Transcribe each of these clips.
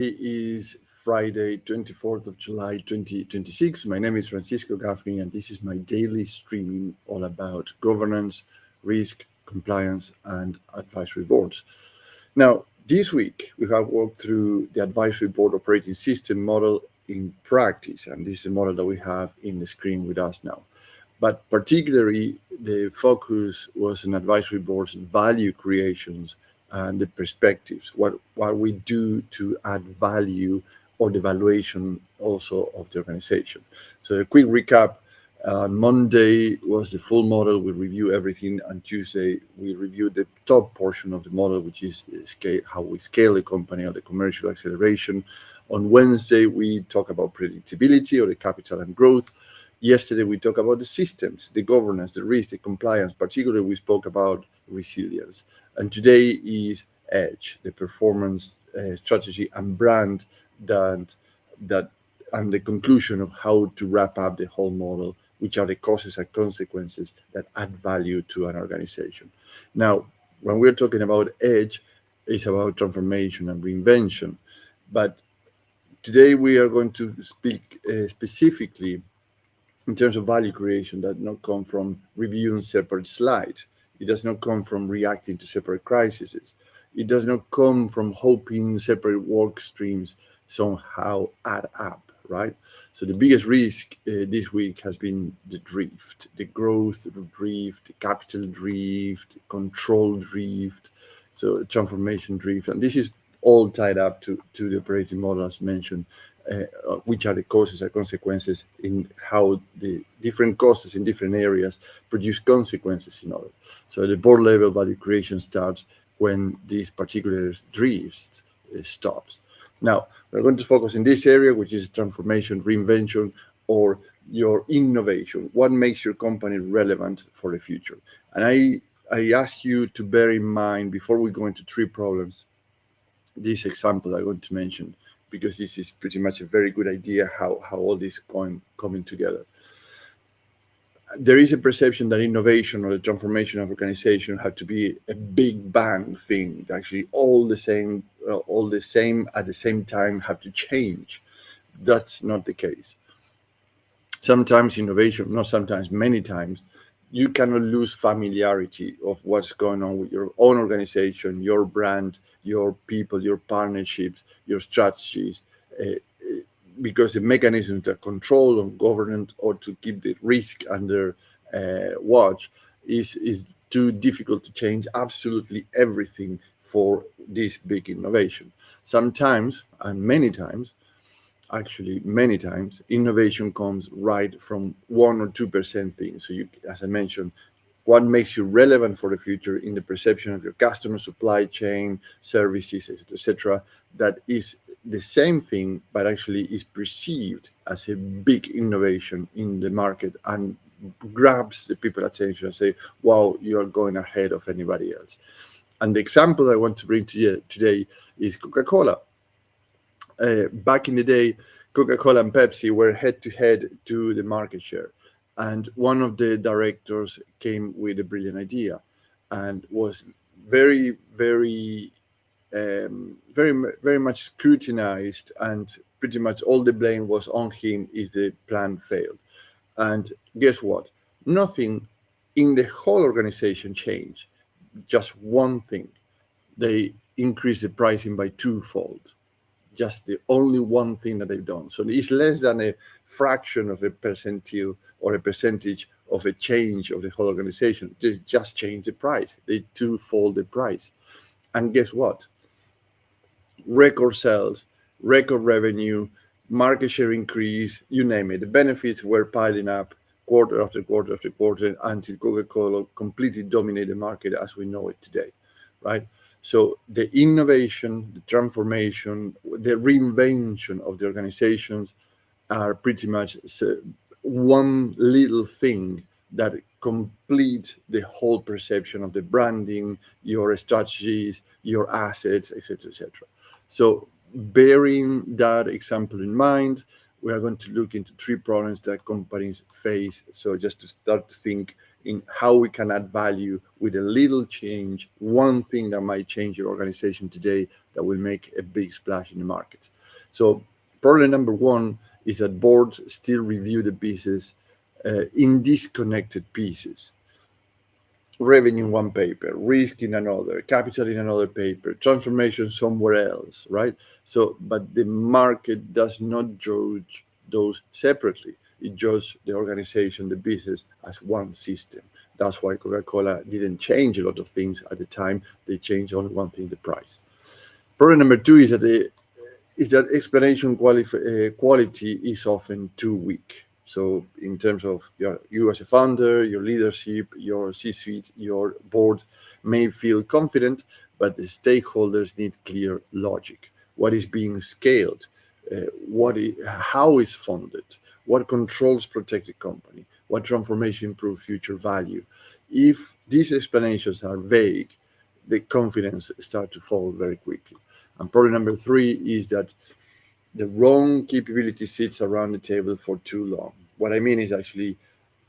It is Friday, 24th of July, 2026. My name is Francisco Gaffney, and this is my daily streaming all about governance, risk, compliance, and advisory boards. Now, this week, we have walked through the advisory board operating system model in practice, and this is a model that we have in the screen with us now. But particularly, the focus was on advisory boards' value creations and the perspectives, what we do to add value or the valuation also of the organization. So a quick recap. Monday was the full model. We review everything. On Tuesday, we review the top portion of the model, which is how we scale the company or the commercial acceleration. On Wednesday, we talk about predictability or the capital and growth. Yesterday, we talked about the systems, the governance, the risk, the compliance. Particularly, we spoke about resilience. And today is Edge, the performance strategy and brand that and the conclusion of how to wrap up the whole model, which are the causes and consequences that add value to an organization. Now, when we're talking about Edge, it's about transformation and reinvention. But today we are going to speak specifically in terms of value creation that not come from reviewing separate slides. It does not come from reacting to separate crises. It does not come from hoping separate work streams somehow add up, right? So the biggest risk this week has been the drift, the growth drift, the capital drift, the control drift, so transformation drift. And this is all tied up to the operating model as mentioned, which are the causes and consequences in how the different causes in different areas produce consequences in others. So the board level value creation starts when these particular drifts stops. Now, we're going to focus in this area, which is transformation, reinvention, or your innovation. What makes your company relevant for the future? And I ask you to bear in mind, before we go into three problems, this example I'm going to mention, because this is pretty much a very good idea how all this coming together. There is a perception that innovation or the transformation of organization have to be a big bang thing. Actually, all the same at the same time have to change. That's not the case. Sometimes innovation, not sometimes, many times, you cannot lose familiarity of what's going on with your own organization, your brand, your people, your partnerships, your strategies, because the mechanism to control and govern or to keep the risk under watch is too difficult to change absolutely everything for this big innovation. Sometimes, and many times, actually many times, innovation comes right from 1 or 2% things. So you, as I mentioned, what makes you relevant for the future in the perception of your customer, supply chain, services, etc., that is the same thing, but actually is perceived as a big innovation in the market and grabs the people's attention and say, wow, you are going ahead of anybody else. And the example I want to bring to you today is Coca-Cola. Back in the day, Coca-Cola and Pepsi were head-to-head to the market share. And one of the directors came with a brilliant idea and was very, very, very much scrutinized, and pretty much all the blame was on him if the plan failed. And guess what? Nothing in the whole organization changed. Just one thing. They increased the pricing by twofold. Just the only one thing that they've done. So it's less than a fraction of a percentile or a percentage of a change of the whole organization. They just change the price. They twofold the price. And guess what? Record sales, record revenue, market share increase, you name it. The benefits were piling up quarter after quarter after quarter until Coca-Cola completely dominated the market as we know it today, right? So the innovation, the transformation, the reinvention of the organizations are pretty much one little thing that complete the whole perception of the branding, your strategies, your assets, etc., etc. So bearing that example in mind, we are going to look into three problems that companies face. So just to start to think in how we can add value with a little change, one thing that might change your organization today that will make a big splash in the market. So problem number one is that boards still review the business in disconnected pieces. Revenue in one paper, risk in another, capital in another paper, transformation somewhere else, right? So, but the market does not judge those separately. It judges the organization, the business as one system. That's why Coca-Cola didn't change a lot of things at the time. They changed only one thing, the price. Problem number two is that explanation quality is often too weak. So, in terms of you as a founder, your leadership, your C-suite, your board may feel confident, but the stakeholders need clear logic. What is being scaled? How is funded? What controls protect the company? What transformation improve future value? If these explanations are vague, the confidence start to fall very quickly. And problem number three is that the wrong capability sits around the table for too long. What I mean is actually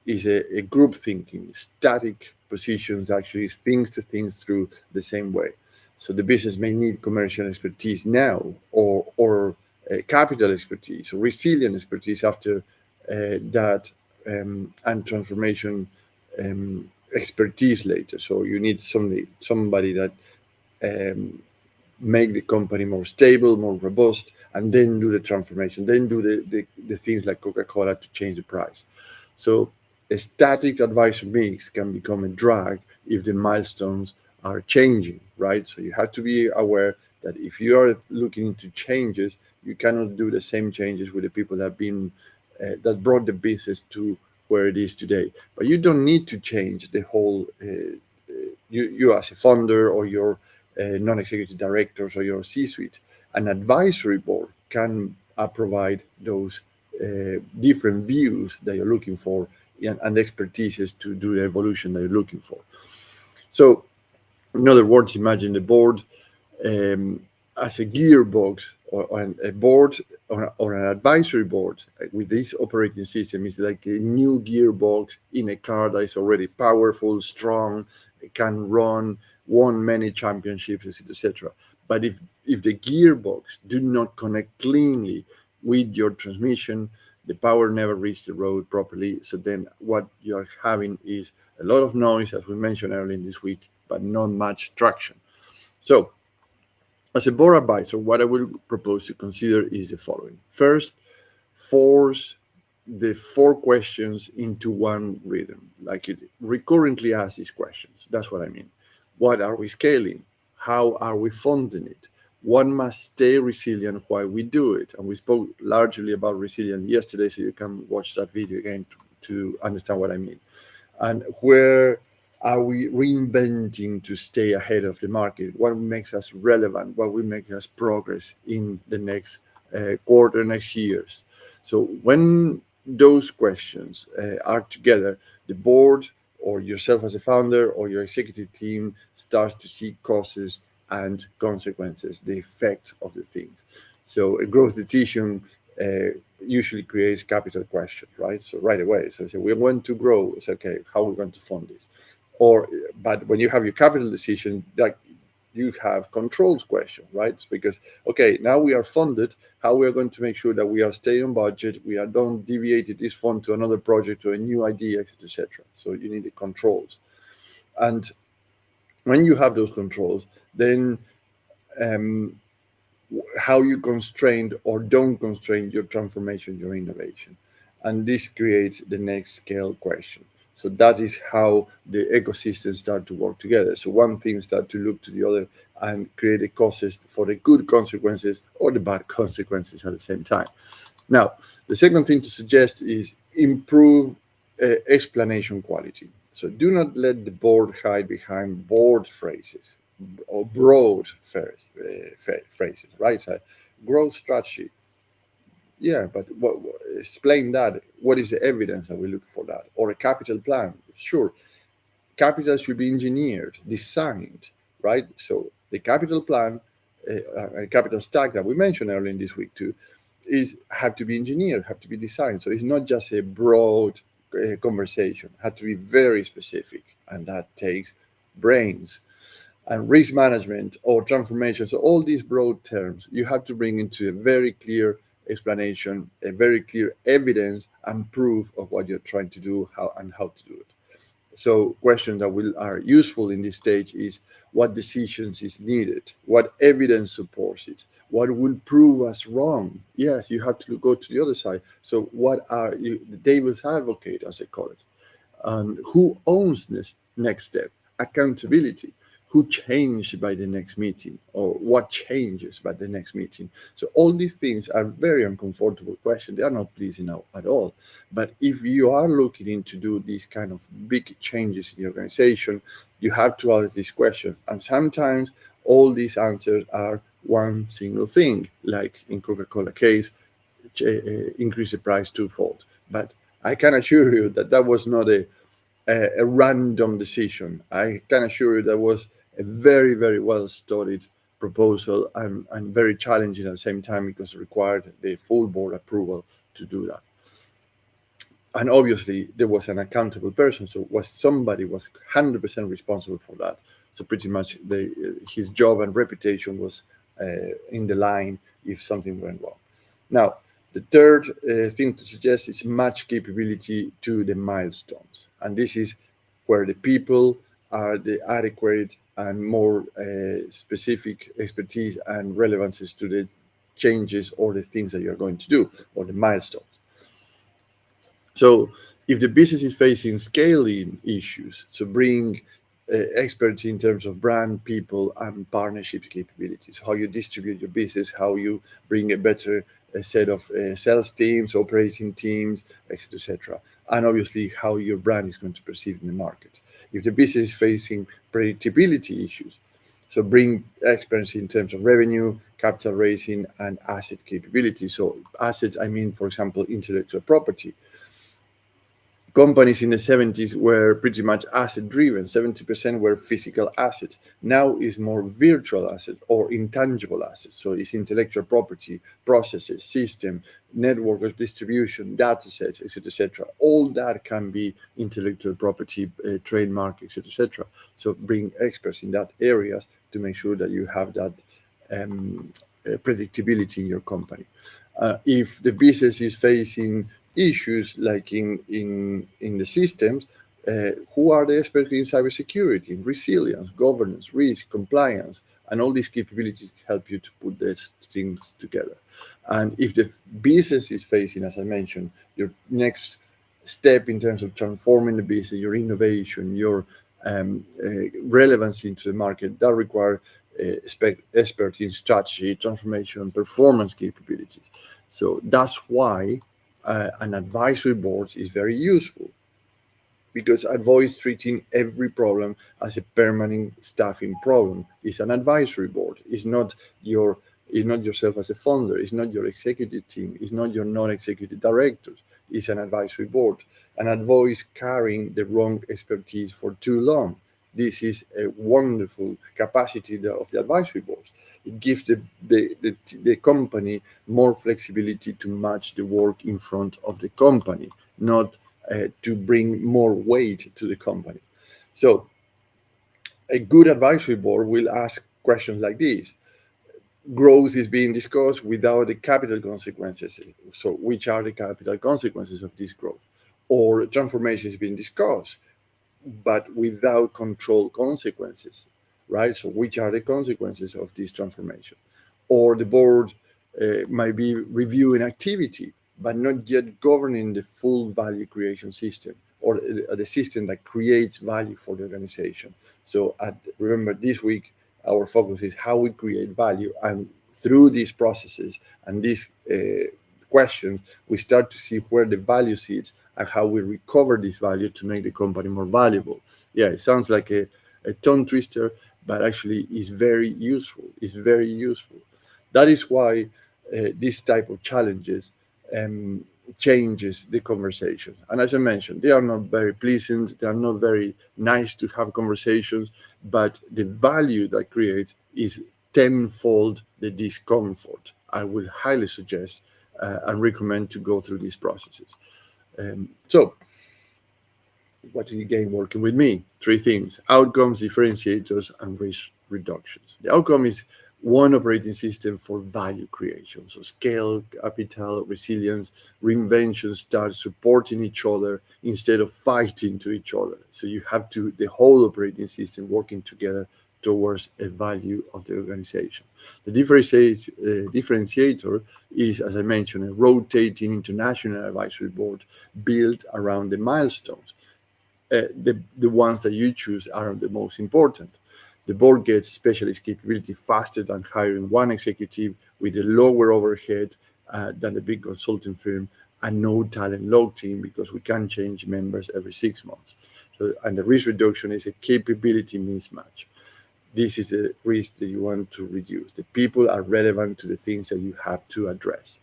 is a group thinking, static positions actually things to things through the same way. So the business may need commercial expertise now, or capital expertise, or resilient expertise after that, and transformation expertise later. So you need somebody that um, make the company more stable, more robust, and then do the transformation, then do the things like Coca-Cola to change the price. So a static advisor mix can become a drag if the milestones are changing, right? So you have to be aware that if you are looking into changes, you cannot do the same changes with the people that have been that brought the business to where it is today. But you don't need to change the whole. You as a founder or your non-executive directors or your C-suite. An advisory board can provide those different views that you're looking for and expertise to do the evolution that you're looking for. So, in other words, imagine the board as a gearbox or a board or an advisory board with this operating system is like a new gearbox in a car that is already powerful, strong, can run, won many championships, etc. But if the gearbox do not connect cleanly with your transmission, the power never reaches the road properly. So then what you're having is a lot of noise, as we mentioned earlier in this week, but not much traction. So as a board advisor, what I would propose to consider is the following. First, force the four questions into one rhythm, like it recurrently asks these questions. That's what I mean. What are we scaling? How are we funding it? What must stay resilient while we do it? And we spoke largely about resilience yesterday, so you can watch that video again to understand what I mean. And where are we reinventing to stay ahead of the market? What makes us relevant? What will make us progress in the next quarter, next years? So when those questions are together, the board or yourself as a founder or your executive team starts to see causes and consequences, the effect of the things. So a growth decision usually creates capital questions, right? So right away, so we want to grow. It's okay. How are we going to fund this? But when you have your capital decision, that you have controls question, right? Because okay, now we are funded. How we are going to make sure that we are staying on budget? We are don't deviate this fund to another project or a new idea, etc. So you need the controls, and when you have those controls, then um, how you constrain or don't constrain your transformation, your innovation. And this creates the next scale question. So that is how the ecosystem start to work together. So one thing start to look to the other and create a causes for the good consequences or the bad consequences at the same time. Now, the second thing to suggest is improve explanation quality. So do not let the board hide behind board phrases or broad phrases, right? So growth strategy. Yeah, but explain that. What is the evidence that we look for that? Or a capital plan? Sure, capital should be engineered, designed, right? So the capital plan, capital stack that we mentioned earlier in this week too, is have to be engineered, have to be designed. So it's not just a broad conversation, had to be very specific, and that takes brains. And risk management or transformation, so all these broad terms, you have to bring into a very clear explanation, a very clear evidence and proof of what you're trying to do, how to do it. So questions that will are useful in this stage is what decisions is needed, what evidence supports it, what will prove us wrong. Yes, you have to go to the other side. So what are you, the devil's advocate, as I call it, who owns this next step, accountability, who changed by the next meeting or what changes by the next meeting. So all these things are very uncomfortable questions. They are not pleasing at all. But if you are looking into do these kind of big changes in the organization, you have to ask this question. And sometimes all these answers are one single thing, like in Coca-Cola case, increase the price twofold. But I can assure you that that was not a random decision. I can assure you that was a very, very well studied proposal and very challenging at the same time because it required the full board approval to do that. And obviously, there was an accountable person, so was somebody was 100% responsible for that. So pretty much his job and reputation was in the line if something went wrong. Now, the third thing to suggest is match capability to the milestones. And this is where the people are the adequate and more specific expertise and relevances to the changes or the things that you're going to do or the milestones. So if the business is facing scaling issues, so bring experts in terms of brand, people, and partnership capabilities, how you distribute your business, how you bring a better set of sales teams, operating teams, etc., etc. And obviously how your brand is going to perceive in the market. If the business is facing predictability issues, so bring experts in terms of revenue, capital raising, and asset capability. So assets, I mean, for example, intellectual property. Companies in the 70s were pretty much asset driven. 70% were physical assets. Now is more virtual assets or intangible assets. So it's intellectual property, processes, system, network of distribution, data sets, etc., etc. All that can be intellectual property, trademark, etc., etc. So bring experts in that areas to make sure that you have that predictability in your company. If the business is facing issues like in the systems, who are the experts in cybersecurity, in resilience, governance, risk, compliance, and all these capabilities help you to put these things together. And if the business is facing, as I mentioned, your next step in terms of transforming the business, your innovation, your relevancy into the market, that require experts in strategy, transformation, performance capabilities. So that's why an advisory board is very useful, because avoids treating every problem as a permanent staffing problem. It's an advisory board. It's not yourself as a founder. It's not your executive team. It's not your non-executive directors. It's an advisory board, and avoids carrying the wrong expertise for too long. This is a wonderful capacity of the advisory boards. It gives the company more flexibility to match the work in front of the company, not to bring more weight to the company. So a good advisory board will ask questions like this. Growth is being discussed without the capital consequences. So which are the capital consequences of this growth? Or transformation is being discussed, but without control consequences, right? So which are the consequences of this transformation? Or the board might be reviewing activity, but not yet governing the full value creation system or the system that creates value for the organization. So remember, this week, our focus is how we create value. And through these processes and these questions, we start to see where the value sits and how we recover this value to make the company more valuable. Yeah, it sounds like a tongue twister, but actually is very useful. It's very useful. That is why this type of challenges changes the conversation. And as I mentioned, they are not very pleasant. They are not very nice to have conversations, but the value that creates is tenfold the discomfort. I would highly suggest and recommend to go through these processes. So What do you gain working with me? Three things: outcomes, differentiators, and risk reductions. The outcome is one operating system for value creation. So scale, capital, resilience, reinvention start supporting each other instead of fighting to each other. So you have to the whole operating system working together towards a value of the organization. The differentiator is, as I mentioned, a rotating international advisory board built around the milestones. The ones that you choose are the most important. The board gets specialist capability faster than hiring one executive with a lower overhead than a big consulting firm and no talent locked in because we can change members every 6 months. So, and the risk reduction is a capability mismatch. This is the risk that you want to reduce. The people are relevant to the things that you have to address.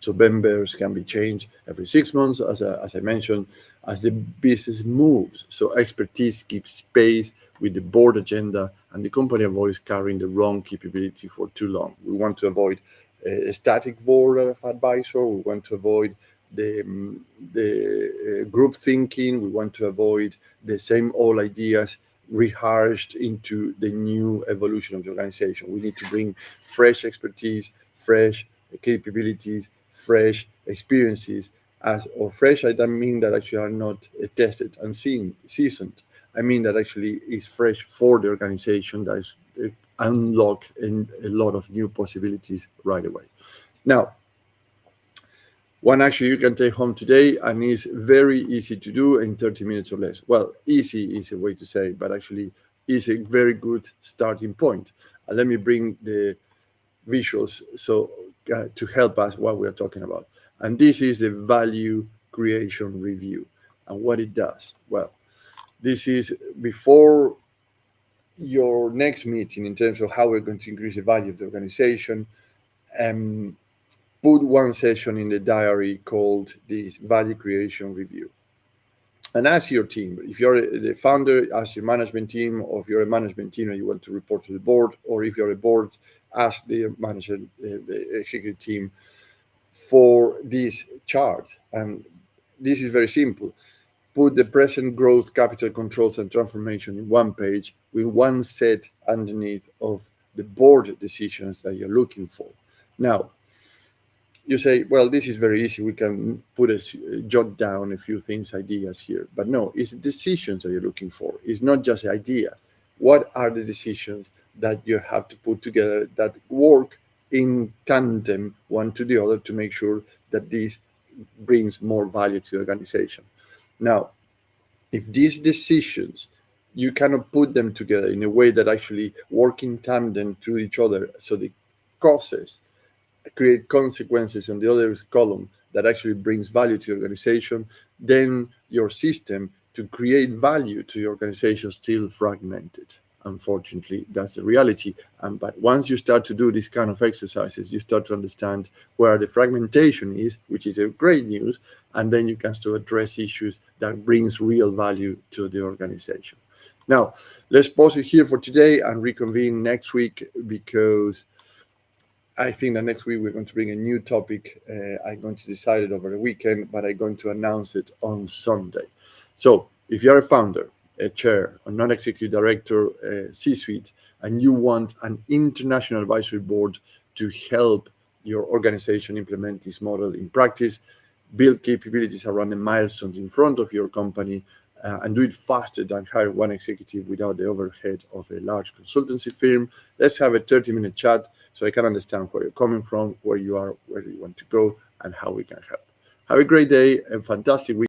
So members can be changed every 6 months, as I mentioned, as the business moves. So expertise keeps space with the board agenda, and the company avoids carrying the wrong capability for too long. We want to avoid a static board of advisor. We want to avoid the group thinking. We want to avoid the same old ideas rehearsed into the new evolution of the organization. We need to bring fresh expertise, fresh capabilities, fresh experiences. As or fresh, I don't mean that actually are not tested and seasoned. I mean that actually is fresh for the organization that is unlock a lot of new possibilities right away. Now, one action you can take home today and is very easy to do in 30 minutes or less. Well, easy is a way to say, but actually is a very good starting point. Let me bring the visuals to help us what we are talking about. And this is the value creation review and what it does. Well, this is before your next meeting in terms of how we're going to increase the value of the organization. Um, Put one session in the diary called this value creation review. And ask your team. If you're the founder, ask your management team, or if you're a management team and you want to report to the board, or if you're a board, ask the manager, the executive team for this chart. And this is very simple. Put the present growth, capital controls, and transformation in one page with one set underneath of the board decisions that you're looking for. Now, you say, well, this is very easy. We can jot down a few things, ideas here. But no, it's decisions that you're looking for. It's not just ideas. What are the decisions that you have to put together that work in tandem one to the other to make sure that this brings more value to the organization? Now, if these decisions you cannot put them together in a way that actually work in tandem to each other, so the causes create consequences on the other column that actually brings value to your organization, then your system to create value to your organization is still fragmented. Unfortunately, that's the reality. But once you start to do these kind of exercises, you start to understand where the fragmentation is, which is a great news, and then you can start to address issues that brings real value to the organization. Now, let's pause it here for today and reconvene next week, because I think that next week we're going to bring a new topic. I'm going to decide it over the weekend, but I'm going to announce it on Sunday. So if you're a founder, a chair, a non-executive director, a C-suite, and you want an international advisory board to help your organization implement this model in practice, build capabilities around the milestones in front of your company, and do it faster than hire one executive without the overhead of a large consultancy firm, let's have a 30-minute chat so I can understand where you're coming from, where you are, where you want to go, and how we can help. Have a great day and fantastic week.